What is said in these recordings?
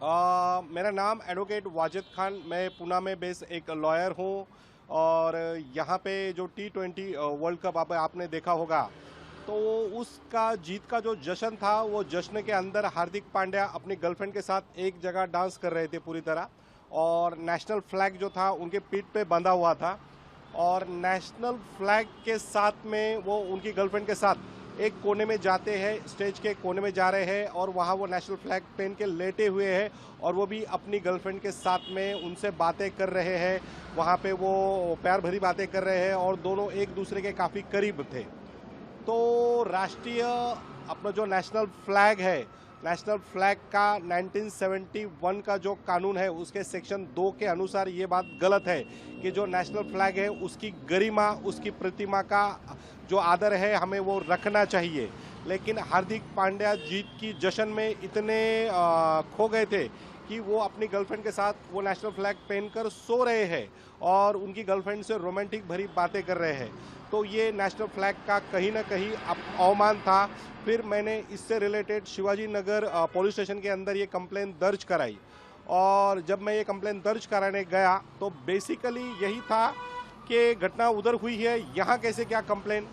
मेरा नाम एडवोकेट वाजिद खान, मैं पूना में बेस एक लॉयर हूँ। और यहाँ पे जो T20 वर्ल्ड कप आपने देखा होगा, तो उसका जीत का जो जश्न था, वो जश्न के अंदर हार्दिक पांड्या अपनी गर्लफ्रेंड के साथ एक जगह डांस कर रहे थे पूरी तरह। और नेशनल फ्लैग जो था उनके पीठ पे बंधा हुआ था, और नेशनल फ्लैग के साथ में वो उनकी गर्लफ्रेंड के साथ एक कोने में जाते हैं, स्टेज के कोने में जा रहे हैं, और वहाँ वो नेशनल फ्लैग पहन के लेटे हुए हैं, और वो भी अपनी गर्लफ्रेंड के साथ में उनसे बातें कर रहे हैं। वहाँ पे वो प्यार भरी बातें कर रहे हैं, और दोनों एक दूसरे के काफ़ी करीब थे। तो राष्ट्रीय अपना जो नेशनल फ्लैग है, नेशनल फ्लैग का 1971 का जो कानून है, उसके सेक्शन 2 के अनुसार ये बात गलत है कि जो नेशनल फ्लैग है उसकी गरिमा, उसकी प्रतिमा का जो आदर है, हमें वो रखना चाहिए। लेकिन हार्दिक पांड्या जीत की जश्न में इतने खो गए थे कि वो अपनी गर्लफ्रेंड के साथ वो नेशनल फ्लैग पहनकर सो रहे हैं, और उनकी गर्लफ्रेंड से रोमांटिक भरी बातें कर रहे हैं। तो ये नेशनल फ्लैग का कहीं ना कहीं अवमान था। फिर मैंने इससे related Shivaji Nagar police station के अंदर ये कंप्लेन दर्ज कराई। और जब मैं ये कंप्लेन दर्ज कराने गया, तो बेसिकली यही था कि घटना उधर हुई है, यहाँ कैसे क्या कंप्लेन।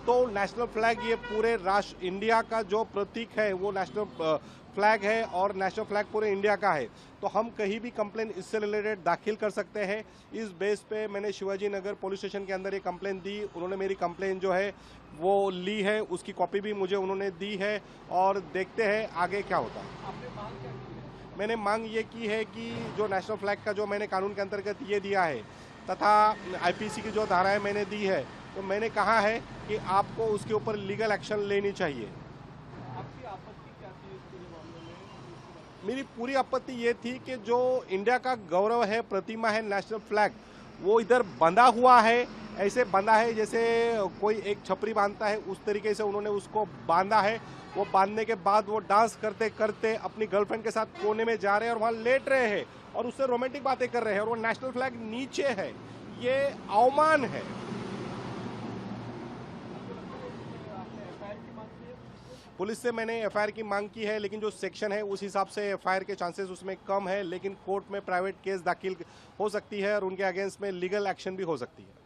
तो नेशनल फ्लैग ये पूरे राष्ट्र इंडिया का जो प्रतीक है, वो नेशनल फ्लैग है, और नेशनल फ्लैग पूरे इंडिया का है। तो हम कहीं भी कंप्लेन इससे रिलेटेड दाखिल कर सकते हैं। इस बेस पे मैंने शिवाजी नगर पुलिस स्टेशन के अंदर ये कंप्लेन दी। उन्होंने मेरी कंप्लेन जो है वो ली है, उसकी कॉपी भी मुझे उन्होंने दी है, और देखते हैं आगे क्या होता है। आपने मांग क्या की है? मैंने मांग ये की है कि जो नेशनल फ्लैग का जो मैंने कानून के अंतर्गत ये दिया है, तथा IPC की जो धाराएं मैंने दी है, तो मैंने कहा है कि आपको उसके ऊपर लीगल एक्शन लेनी चाहिए। आपकी आपत्ति क्या थी इस पूरे मामले में? मेरी पूरी आपत्ति ये थी कि जो इंडिया का गौरव है, प्रतिमा है नेशनल फ्लैग, वो इधर बंधा हुआ है, ऐसे बंधा है जैसे कोई एक छपरी बांधता है, उस तरीके से उन्होंने उसको बांधा है। वो बांधने के बाद वो डांस करते करते अपनी गर्लफ्रेंड के साथ कोने में जा रहे हैं, और वहाँ लेट रहे हैं, और उससे रोमांटिक बातें कर रहे हैं, और वो नेशनल फ्लैग नीचे है। ये अवमान है। आपने एफआईआर की मांग की है? पुलिस से मैंने FIR की मांग की है, लेकिन जो सेक्शन है उस हिसाब से FIR के चांसेस उसमें कम है। लेकिन कोर्ट में प्राइवेट केस दाखिल हो सकती है, और उनके अगेंस्ट में लीगल एक्शन भी हो सकती है।